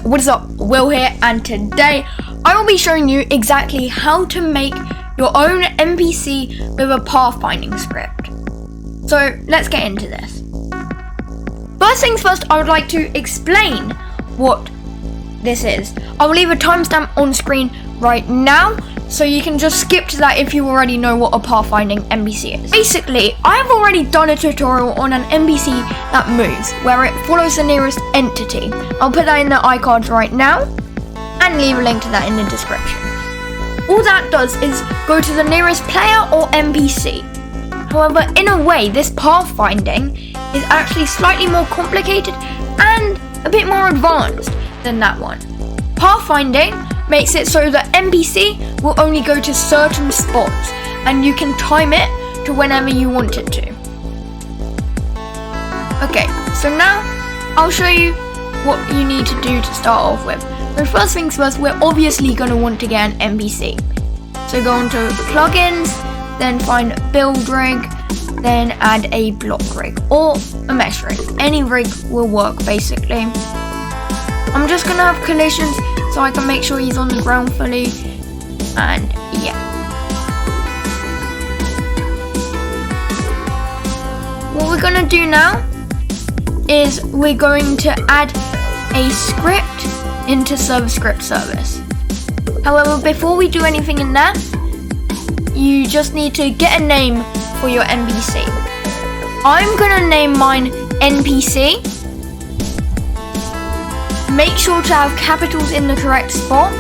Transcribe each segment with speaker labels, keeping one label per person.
Speaker 1: what is up, Will here, and today I will be showing you exactly how to make your own NPC with a pathfinding script. So let's get into this. First things first, I would like to explain what this is. I will leave a timestamp on screen right now, so you can just skip to that if you already know what a pathfinding NPC is. Basically, I've already done a tutorial on an NPC that moves, where it follows the nearest entity. I'll put that in the iCards right now, and leave a link to that in the description. All that does is go to the nearest player or NPC. However, in a way, this pathfinding is actually slightly more complicated and a bit more advanced than that one. Pathfinding makes it so that NPC will only go to certain spots, and you can time it to whenever you want it to. Okay, so now I'll show you what you need to do to start off with. So first things first, we're obviously going to want to get an NPC. So go on to plugins, then find build rig, then add a block rig or a mesh rig. Any rig will work basically. I'm just going to have collisions so I can make sure he's on the ground fully, and yeah. What we're going to do now is we're going to add a script into server script service. However, before we do anything in there, you just need to get a name for your NPC. I'm going to name mine NPC. Make sure to have capitals in the correct spot,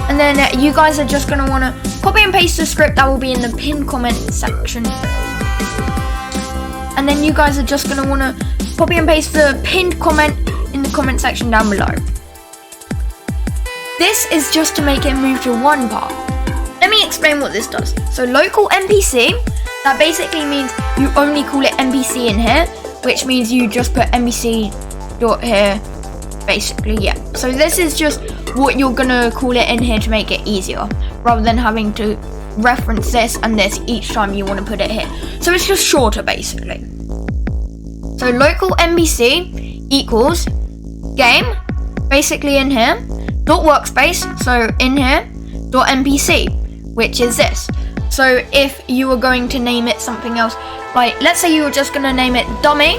Speaker 1: and then you guys are just going to want to copy and paste the script that will be in the pinned comment section, and then you guys are just going to want to copy and paste the pinned comment in the comment section down below. This is just to make it move to one part. Let me explain what this does. So local NPC, that basically means you only call it NPC in here, which means you just put NPC dot here. Basically, yeah. So this is just what you're gonna call it in here to make it easier, rather than having to reference this and this each time you want to put it here. So it's just shorter basically. So local NPC equals game, basically in here, dot workspace, so in here, dot NPC, which is this. So if you were going to name it something else, like let's say you were just gonna name it dummy,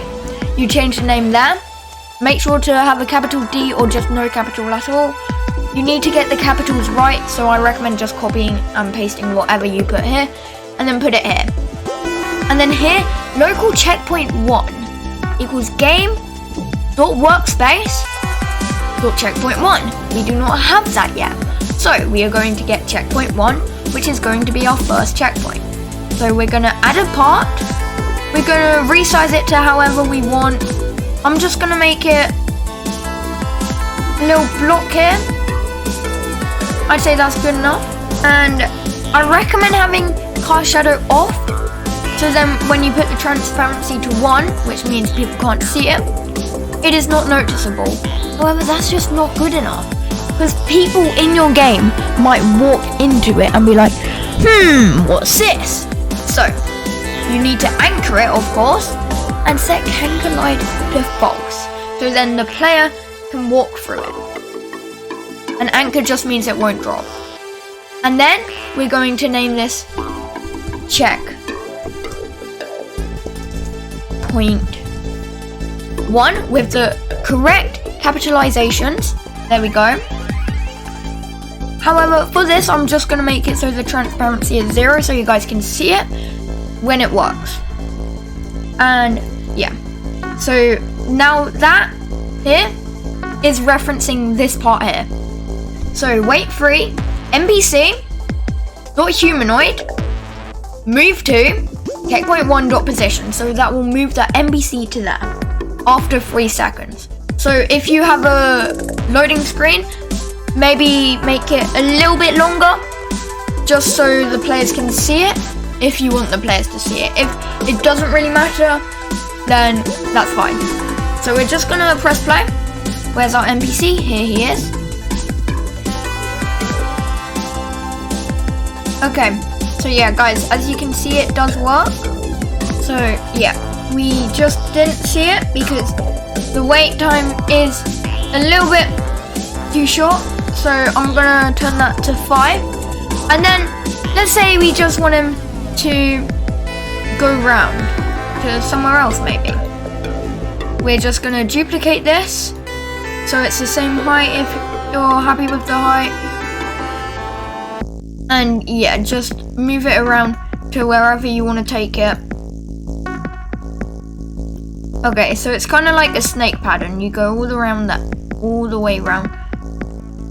Speaker 1: you change the name there. Make sure to have a capital D or just no capital at all. You need to get the capitals right, so I recommend just copying and pasting whatever you put here, and then put it here. And then here, local checkpoint 1 equals game dot workspace dot checkpoint 1. We do not have that yet, so we are going to get checkpoint 1, which is going to be our first checkpoint. So we're going to add a part. We're going to resize it to however we want. I'm just going to make it a little block here. I'd say that's good enough. And I recommend having cast shadow off, so then when you put the transparency to 1, which means people can't see it, it is not noticeable. However, that's just not good enough, because people in your game might walk into it and be like, what's this? So you need to anchor it, of course, and set anchor light to false, so then the player can walk through it. And anchor just means it won't drop. And then we're going to name this check point 1 with the correct capitalizations. There we go. However, for this, I'm just going to make it so the transparency is 0, so you guys can see it when it works. And yeah, so now that here is referencing this part here. So wait 3 NPC dot humanoid move to checkpoint 1 dot position, so that will move the NPC to there after 3 seconds. So if you have a loading screen, maybe make it a little bit longer, just so the players can see it, if you want the players to see it. If it doesn't really matter, then that's fine. So we're just gonna press play. Where's our NPC? Here he is. Okay, so yeah guys, as you can see, it does work. So yeah, we just didn't see it because the wait time is a little bit too short, so I'm gonna turn that to 5. And then let's say we just want him to go round to somewhere else maybe. We're just gonna duplicate this so it's the same height if you're happy with the height. And yeah, just move it around to wherever you want to take it. Okay, so it's kind of like a snake pattern. You go all around that, all the way around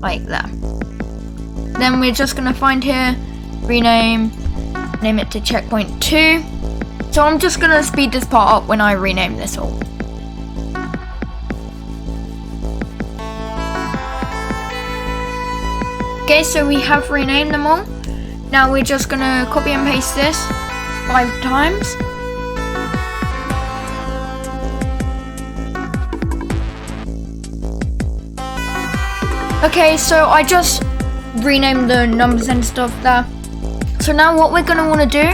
Speaker 1: like that. Then we're just gonna find here, rename, name it to checkpoint 2. So I'm just gonna speed this part up when I rename this all. Okay, so we have renamed them all. Now we're just gonna copy and paste this 5 times. Okay, so I just renamed the numbers and stuff there. So now what we're gonna wanna do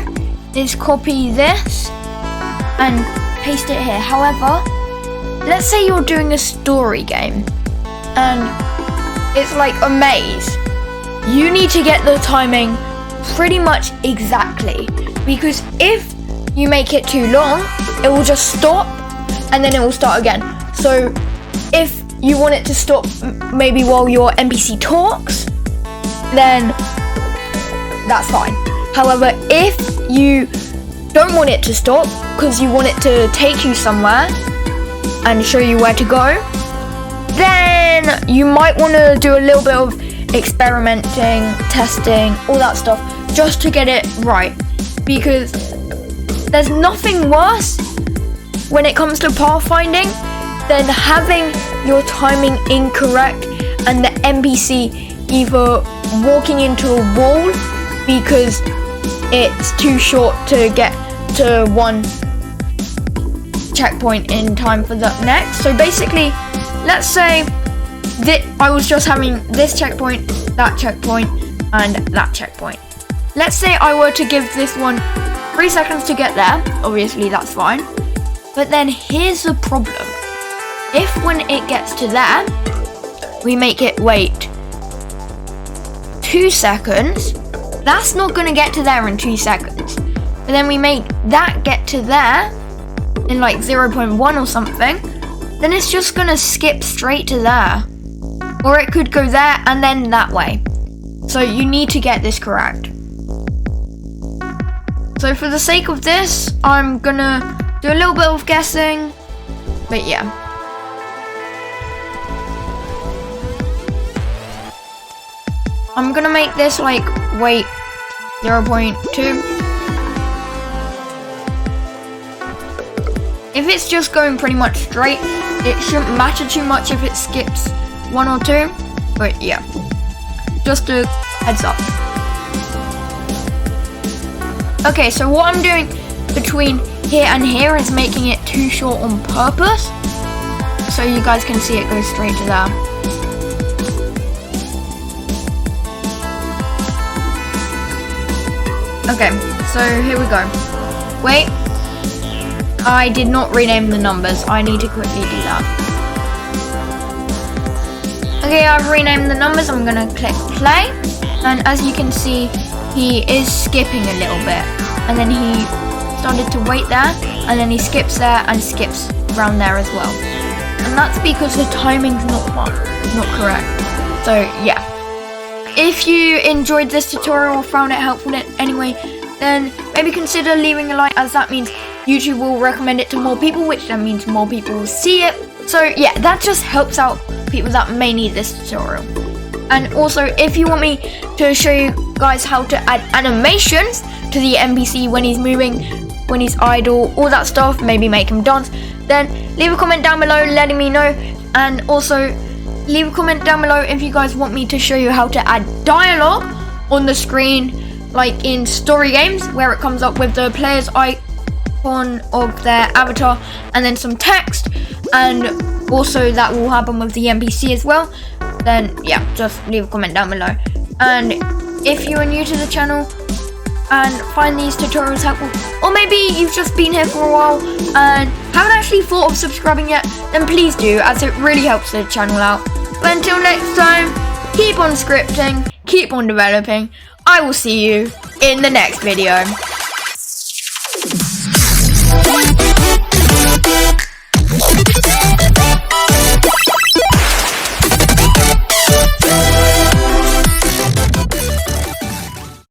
Speaker 1: is copy this and paste it here. However, let's say you're doing a story game and it's like a maze. You need to get the timing pretty much exactly, because if you make it too long, it will just stop and then it will start again. So if you want it to stop maybe while your NPC talks, then that's fine. However, if you don't want it to stop because you want it to take you somewhere and show you where to go, then you might want to do a little bit of experimenting, testing, all that stuff, just to get it right. Because there's nothing worse when it comes to pathfinding than having your timing incorrect and the NPC either walking into a wall because it's too short to get to one checkpoint in time for the next. So basically, let's say that I was just having this checkpoint, that checkpoint, and that checkpoint. Let's say I were to give this one 3 seconds to get there. Obviously, that's fine. But then here's the problem. If when it gets to there, we make it wait 2 seconds, that's not going to get to there in 2 seconds. But then we make that get to there in like 0.1 or something, then it's just going to skip straight to there. Or it could go there and then that way. So you need to get this correct. So for the sake of this, I'm going to do a little bit of guessing. But yeah. I'm gonna make this like wait 0.2. If it's just going pretty much straight, it shouldn't matter too much if it skips 1 or 2. But yeah, just a heads up. Okay, so what I'm doing between here and here is making it too short on purpose, so you guys can see it go straight to there. Okay, so here we go. Wait, I did not rename the numbers. I need to quickly do that. Okay, I've renamed the numbers. I'm gonna click play. And as you can see, he is skipping a little bit. And then he started to wait there. And then he skips there and skips around there as well. And that's because the timing's not correct. So yeah. If you enjoyed this tutorial or found it helpful in any way, then maybe consider leaving a like, as that means YouTube will recommend it to more people, which then means more people will see it. So yeah, that just helps out people that may need this tutorial. And also, if you want me to show you guys how to add animations to the NPC when he's moving, when he's idle, all that stuff, maybe make him dance, then leave a comment down below letting me know. And also, leave a comment down below if you guys want me to show you how to add dialogue on the screen, like in story games, where it comes up with the player's icon of their avatar and then some text, and also that will happen with the NPC as well. Then yeah, just leave a comment down below. And if you are new to the channel and find these tutorials helpful, or maybe you've just been here for a while and haven't actually thought of subscribing yet, then please do, as it really helps the channel out. But until next time, keep on scripting, keep on developing. I will see you in the next video.